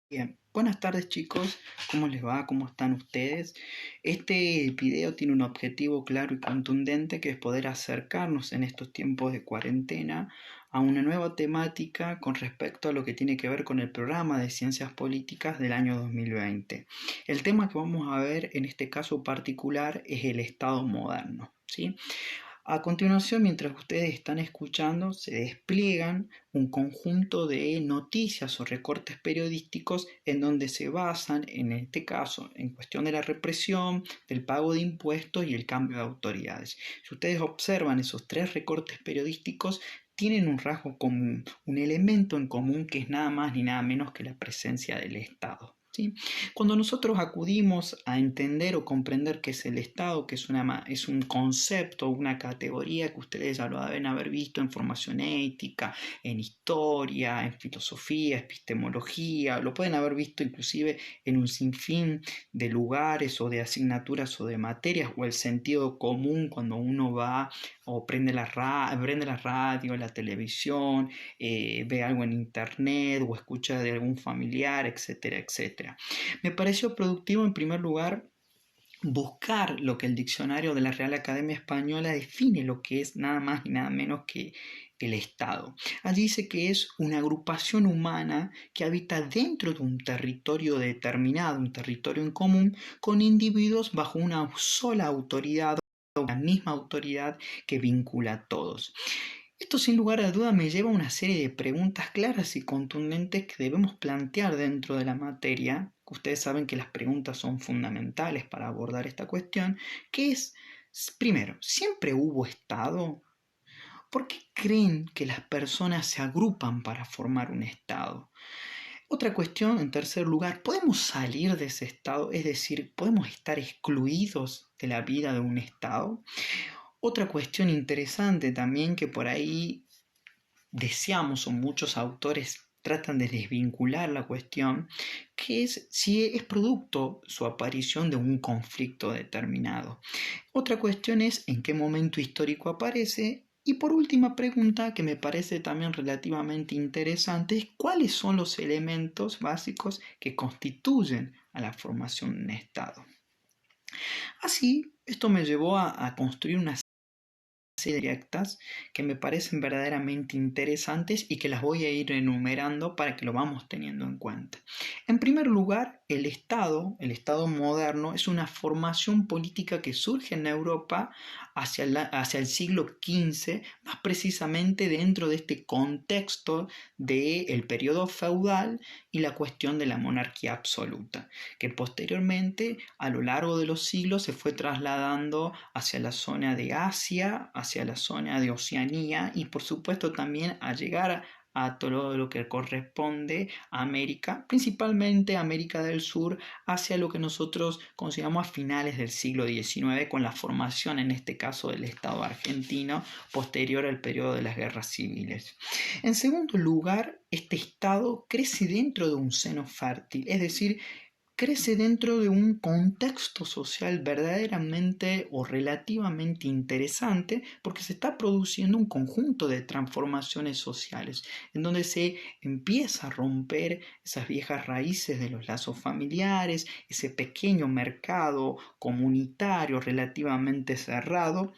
Bien, buenas tardes chicos, ¿cómo les va? ¿Cómo están ustedes? Este video tiene un objetivo claro y contundente que es poder acercarnos en estos tiempos de cuarentena a una nueva temática con respecto a lo que tiene que ver con el programa de ciencias políticas del año 2020. El tema que vamos a ver en este caso particular es el Estado moderno, ¿sí? A continuación, mientras ustedes están escuchando, se despliegan un conjunto de noticias o recortes periodísticos en donde se basan, en este caso, en cuestión de la represión, del pago de impuestos y el cambio de autoridades. Si ustedes observan esos tres recortes periodísticos, tienen un rasgo común, un elemento en común que es nada más ni nada menos que la presencia del Estado. ¿Sí? Cuando nosotros acudimos a entender o comprender qué es el Estado, que es un concepto, una categoría que ustedes ya lo deben haber visto en formación ética, en historia, en filosofía, epistemología, lo pueden haber visto inclusive en un sinfín de lugares o de asignaturas o de materias, o el sentido común cuando uno va o prende la radio, la televisión, ve algo en internet o escucha de algún familiar, etcétera, etcétera. Me pareció productivo en primer lugar buscar lo que el diccionario de la Real Academia Española define lo que es nada más ni nada menos que el Estado. Allí dice que es una agrupación humana que habita dentro de un territorio determinado, un territorio en común, con individuos bajo una sola autoridad, la misma autoridad que vincula a todos. Esto sin lugar a duda me lleva a una serie de preguntas claras y contundentes que debemos plantear dentro de la materia. Ustedes saben que las preguntas son fundamentales para abordar esta cuestión, que es, primero, ¿siempre hubo Estado? ¿Por qué creen que las personas se agrupan para formar un Estado? Otra cuestión, en tercer lugar, ¿podemos salir de ese Estado? Es decir, ¿podemos estar excluidos de la vida de un Estado? Otra cuestión interesante también que por ahí deseamos o muchos autores tratan de desvincular la cuestión, que es si es producto su aparición de un conflicto determinado. Otra cuestión es en qué momento histórico aparece. Y por última pregunta, que me parece también relativamente interesante, es cuáles son los elementos básicos que constituyen a la formación de un Estado. Así, esto me llevó a construir una directas que me parecen verdaderamente interesantes y que las voy a ir enumerando para que lo vamos teniendo en cuenta. En primer lugar, el Estado moderno, es una formación política que surge en Europa hacia el siglo XV, más precisamente dentro de este contexto del periodo feudal y la cuestión de la monarquía absoluta, que posteriormente a lo largo de los siglos se fue trasladando hacia la zona de Asia, hacia la zona de Oceanía y por supuesto también a llegar a todo lo que corresponde a América, principalmente América del Sur, hacia lo que nosotros consideramos a finales del siglo XIX, con la formación en este caso del Estado argentino posterior al periodo de las guerras civiles. En segundo lugar, este Estado crece dentro de un seno fértil, es decir, crece dentro de un contexto social verdaderamente o relativamente interesante porque se está produciendo un conjunto de transformaciones sociales en donde se empieza a romper esas viejas raíces de los lazos familiares, ese pequeño mercado comunitario relativamente cerrado.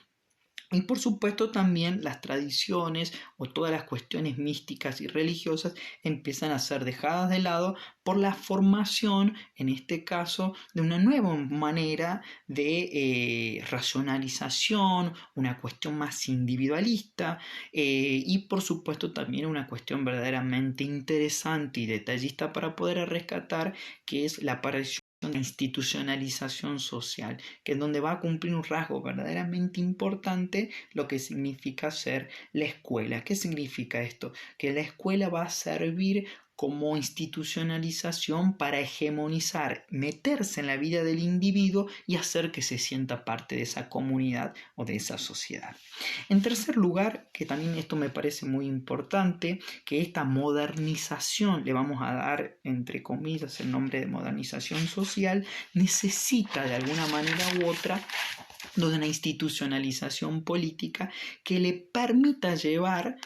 Y por supuesto también las tradiciones o todas las cuestiones místicas y religiosas empiezan a ser dejadas de lado por la formación, en este caso, de una nueva manera de racionalización, una cuestión más individualista y por supuesto también una cuestión verdaderamente interesante y detallista para poder rescatar, que es la aparición de la institucionalización social, que es donde va a cumplir un rasgo verdaderamente importante lo que significa ser la escuela. ¿Qué significa esto? Que la escuela va a servir como institucionalización para hegemonizar, meterse en la vida del individuo y hacer que se sienta parte de esa comunidad o de esa sociedad. En tercer lugar, que también esto me parece muy importante, que esta modernización, le vamos a dar entre comillas el nombre de modernización social, necesita de alguna manera u otra de una institucionalización política que le permita llevar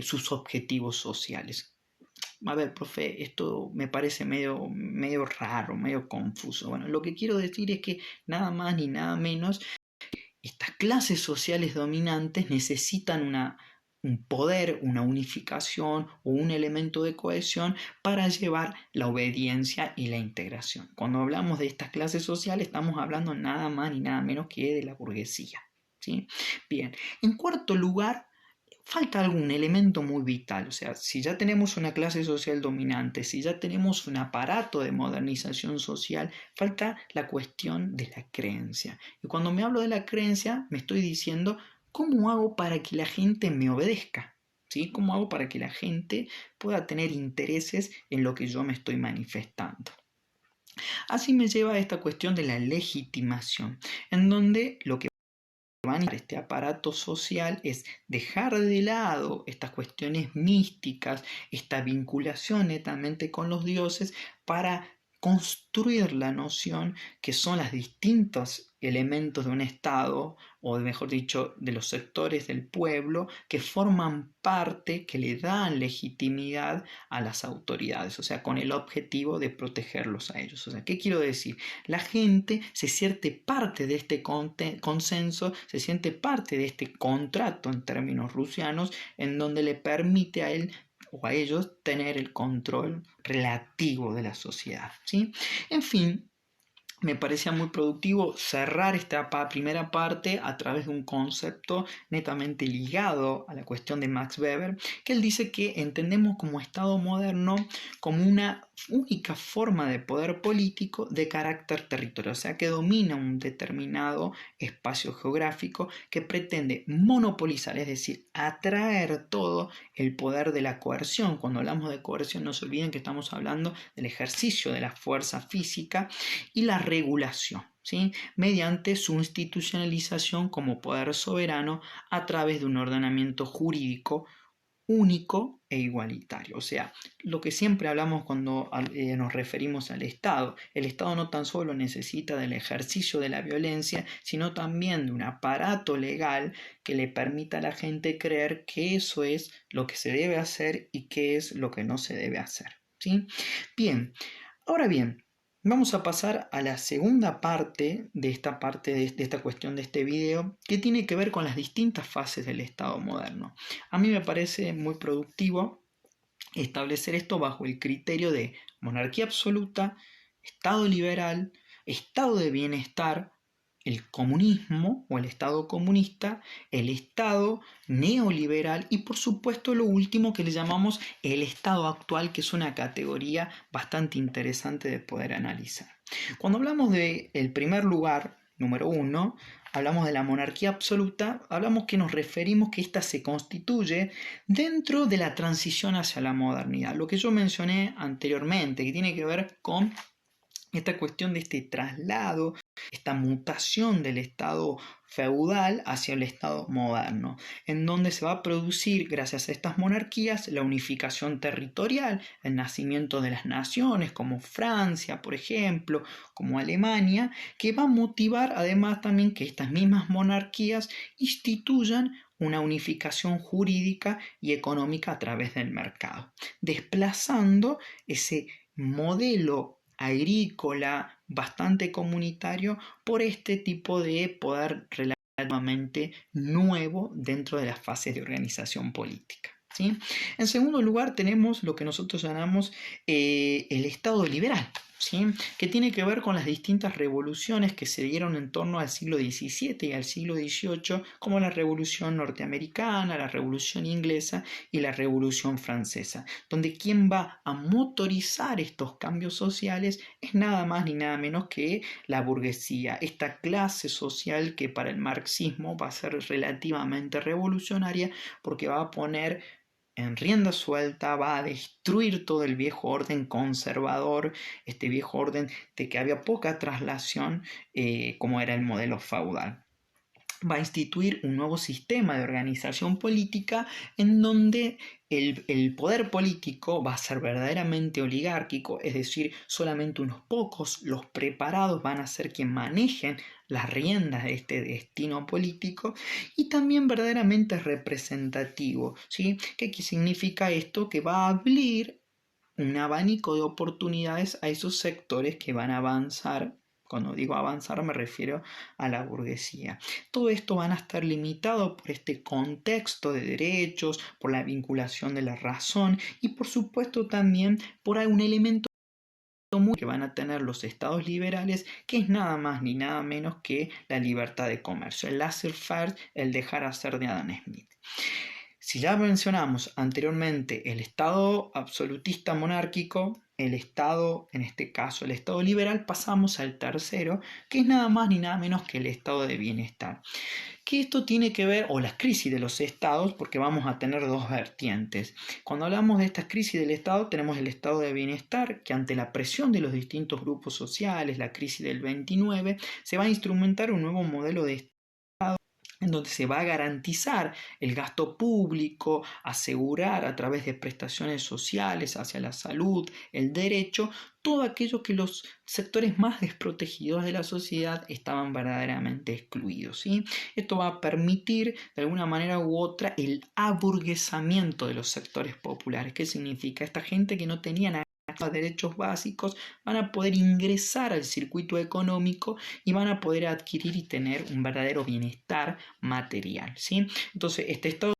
sus objetivos sociales. a ver, profe, esto me parece medio raro, medio confuso. Bueno, lo que quiero decir es que nada más ni nada menos, estas clases sociales dominantes necesitan un poder, una unificación o un elemento de cohesión para llevar la obediencia y la integración. Cuando hablamos de estas clases sociales estamos hablando nada más ni nada menos que de la burguesía. ¿Sí? Bien, en cuarto lugar, falta algún elemento muy vital. O sea, si ya tenemos una clase social dominante, si ya tenemos un aparato de modernización social, falta la cuestión de la creencia. Y cuando me hablo de la creencia, me estoy diciendo, ¿cómo hago para que la gente me obedezca? ¿Sí? ¿Cómo hago para que la gente pueda tener intereses en lo que yo me estoy manifestando? Así me lleva a esta cuestión de la legitimación, en donde lo que este aparato social es dejar de lado estas cuestiones místicas, esta vinculación netamente con los dioses, para construir la noción que son los distintos elementos de un Estado, o mejor dicho, de los sectores del pueblo, que forman parte, que le dan legitimidad a las autoridades, o sea, con el objetivo de protegerlos a ellos. O sea, ¿qué quiero decir? La gente se siente parte de este consenso, se siente parte de este contrato en términos rusianos, en donde le permite a él o a ellos tener el control relativo de la sociedad, ¿sí? En fin, me parecía muy productivo cerrar esta primera parte a través de un concepto netamente ligado a la cuestión de Max Weber, que él dice que entendemos como Estado moderno como una única forma de poder político de carácter territorial, o sea, que domina un determinado espacio geográfico, que pretende monopolizar, es decir, atraer todo el poder de la coerción. Cuando hablamos de coerción, no se olviden que estamos hablando del ejercicio de la fuerza física y la regulación, ¿sí? Mediante su institucionalización como poder soberano a través de un ordenamiento jurídico único e igualitario. O sea, lo que siempre hablamos cuando nos referimos al Estado. El Estado no tan solo necesita del ejercicio de la violencia, sino también de un aparato legal que le permita a la gente creer que eso es lo que se debe hacer y qué es lo que no se debe hacer, ¿sí? Bien, ahora bien, vamos a pasar a la segunda parte de esta cuestión de este video, que tiene que ver con las distintas fases del Estado moderno. A mí me parece muy productivo establecer esto bajo el criterio de monarquía absoluta, Estado liberal, Estado de bienestar, el comunismo o el Estado comunista, el Estado neoliberal y por supuesto lo último que le llamamos el Estado actual, que es una categoría bastante interesante de poder analizar. Cuando hablamos del primer lugar, número 1, hablamos de la monarquía absoluta, hablamos que nos referimos que ésta se constituye dentro de la transición hacia la modernidad, lo que yo mencioné anteriormente, que tiene que ver con esta cuestión de este traslado, esta mutación del Estado feudal hacia el Estado moderno, en donde se va a producir, gracias a estas monarquías, la unificación territorial, el nacimiento de las naciones, como Francia, por ejemplo, como Alemania, que va a motivar además también que estas mismas monarquías instituyan una unificación jurídica y económica a través del mercado, desplazando ese modelo agrícola bastante comunitario por este tipo de poder relativamente nuevo dentro de las fases de organización política, ¿sí? En segundo lugar tenemos lo que nosotros llamamos el Estado liberal, ¿sí? Que tiene que ver con las distintas revoluciones que se dieron en torno al siglo XVII y al siglo XVIII, como la Revolución Norteamericana, la Revolución Inglesa y la Revolución Francesa, donde quien va a motorizar estos cambios sociales es nada más ni nada menos que la burguesía, esta clase social que para el marxismo va a ser relativamente revolucionaria porque va a poner en rienda suelta, va a destruir todo el viejo orden conservador, este viejo orden de que había poca traslación, como era el modelo feudal. Va a instituir un nuevo sistema de organización política en donde el poder político va a ser verdaderamente oligárquico, es decir, solamente unos pocos, los preparados, van a ser quienes manejen las riendas de este destino político, y también verdaderamente representativo, ¿sí? ¿Qué significa esto? Que va a abrir un abanico de oportunidades a esos sectores que van a avanzar. Cuando digo avanzar me refiero a la burguesía. Todo esto van a estar limitado por este contexto de derechos, por la vinculación de la razón y por supuesto también por un elemento que van a tener los estados liberales, que es nada más ni nada menos que la libertad de comercio, el laissez-faire, el dejar hacer de Adam Smith. Si ya mencionamos anteriormente el Estado absolutista monárquico, el Estado, en este caso el Estado liberal, pasamos al tercero, que es nada más ni nada menos que el Estado de bienestar. Que esto tiene que ver, o las crisis de los estados, porque vamos a tener dos vertientes. Cuando hablamos de estas crisis del estado, tenemos el estado de bienestar, que ante la presión de los distintos grupos sociales, la crisis del 29, se va a instrumentar un nuevo modelo de en donde se va a garantizar el gasto público, asegurar a través de prestaciones sociales hacia la salud, el derecho, todo aquello que los sectores más desprotegidos de la sociedad estaban verdaderamente excluidos, ¿sí? Esto va a permitir de alguna manera u otra el aburguesamiento de los sectores populares. ¿Qué significa? Esta gente que no tenía nada derechos básicos van a poder ingresar al circuito económico y van a poder adquirir y tener un verdadero bienestar material, ¿sí? Entonces, este estado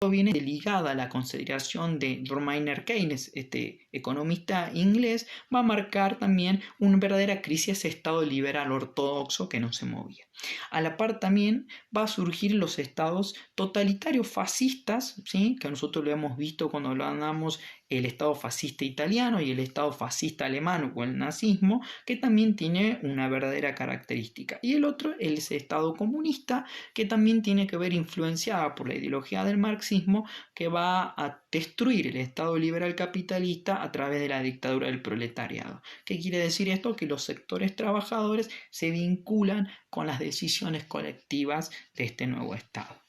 viene ligada a la consideración de John Maynard Keynes, este economista inglés, va a marcar también una verdadera crisis ese estado liberal ortodoxo que no se movía. A la par también va a surgir los estados totalitarios fascistas, ¿sí? Que nosotros lo hemos visto cuando hablamos el estado fascista italiano y el estado fascista alemán o el nazismo, que también tiene una verdadera característica. Y el otro es el estado comunista, que también tiene que ver influenciada por la ideología del marxismo, que va a destruir el estado liberal capitalista a través de la dictadura del proletariado. ¿Qué quiere decir esto? Que los sectores trabajadores se vinculan con las decisiones colectivas de este nuevo estado.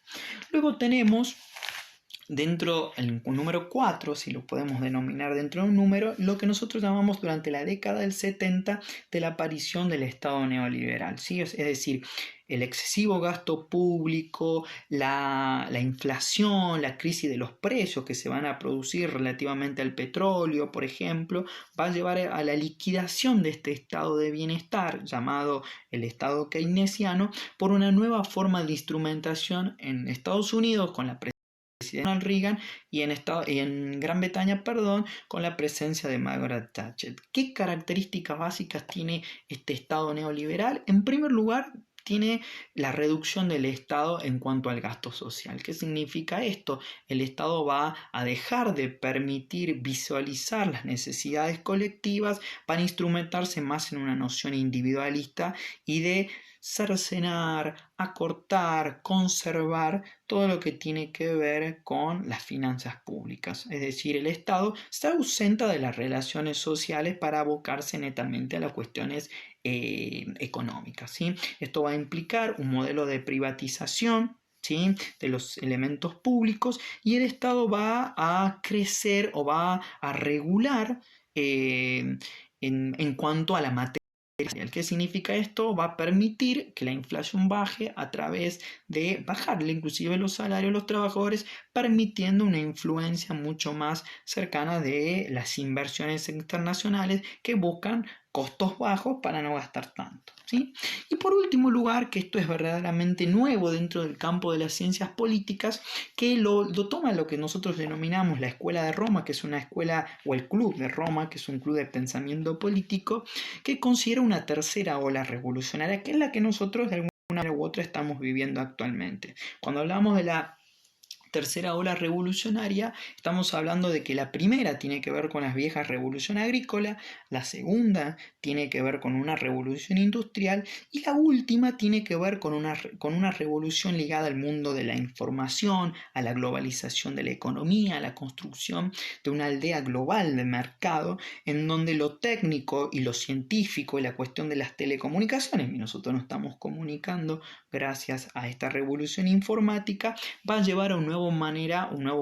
Luego tenemos dentro el número 4, si lo podemos denominar dentro de un número, lo que nosotros llamamos durante la década del 70 de la aparición del Estado neoliberal, ¿sí? Es decir, el excesivo gasto público, la inflación, la crisis de los precios que se van a producir relativamente al petróleo, por ejemplo, va a llevar a la liquidación de este estado de bienestar llamado el estado keynesiano por una nueva forma de instrumentación en Estados Unidos con la Ronald Reagan y en Gran Bretaña, con la presencia de Margaret Thatcher. ¿Qué características básicas tiene este Estado neoliberal? En primer lugar, tiene la reducción del Estado en cuanto al gasto social. ¿Qué significa esto? El Estado va a dejar de permitir visualizar las necesidades colectivas para instrumentarse más en una noción individualista y de cercenar, acortar, conservar todo lo que tiene que ver con las finanzas públicas. Es decir, el Estado se ausenta de las relaciones sociales para abocarse netamente a las cuestiones económicas, ¿sí? Esto va a implicar un modelo de privatización, ¿sí?, de los elementos públicos, y el Estado va a crecer o va a regular en cuanto a la materia. ¿Qué significa esto? Va a permitir que la inflación baje a través de bajarle inclusive los salarios a los trabajadores, permitiendo una influencia mucho más cercana de las inversiones internacionales que buscan costos bajos para no gastar tanto, ¿sí? Y por último lugar, que esto es verdaderamente nuevo dentro del campo de las ciencias políticas, que lo toma lo que nosotros denominamos la Escuela de Roma, que es una escuela, o el Club de Roma, que es un club de pensamiento político, que considera una tercera ola revolucionaria, que es la que nosotros de alguna manera u otra estamos viviendo actualmente. Cuando hablamos de la tercera ola revolucionaria, estamos hablando de que la primera tiene que ver con las viejas revolución agrícola, la segunda tiene que ver con una revolución industrial y la última tiene que ver con una revolución ligada al mundo de la información, a la globalización de la economía, a la construcción de una aldea global de mercado en donde lo técnico y lo científico y la cuestión de las telecomunicaciones, y nosotros nos estamos comunicando gracias a esta revolución informática, va a llevar a un nuevo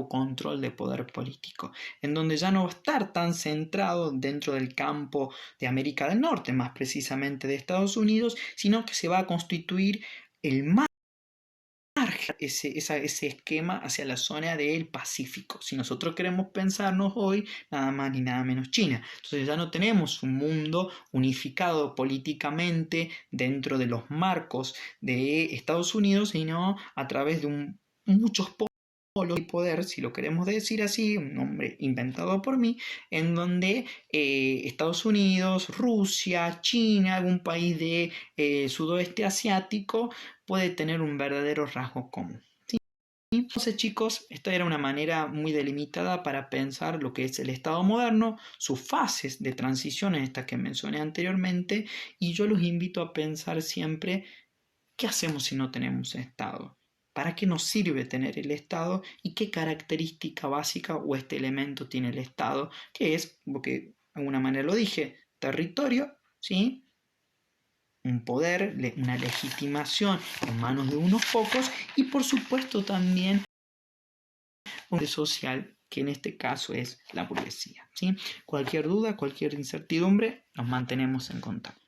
control de poder político, en donde ya no va a estar tan centrado dentro del campo de América del Norte, más precisamente de Estados Unidos, sino que se va a constituir el margen ese esquema hacia la zona del Pacífico. Si nosotros queremos pensarnos hoy, nada más ni nada menos China. Entonces ya no tenemos un mundo unificado políticamente dentro de los marcos de Estados Unidos, sino a través de muchos polos de poder, si lo queremos decir así, un nombre inventado por mí, en donde Estados Unidos, Rusia, China, algún país de sudoeste asiático puede tener un verdadero rasgo común. ¿Sí? Entonces, chicos, esta era una manera muy delimitada para pensar lo que es el Estado moderno, sus fases de transición, estas que mencioné anteriormente, y yo los invito a pensar siempre: ¿qué hacemos si no tenemos Estado? ¿Para qué nos sirve tener el Estado? ¿Y qué característica básica o este elemento tiene el Estado? Que es, porque de alguna manera lo dije, territorio, ¿sí? Un poder, una legitimación en manos de unos pocos, y por supuesto también un poder social, que en este caso es la burguesía, ¿sí? Cualquier duda, cualquier incertidumbre, nos mantenemos en contacto.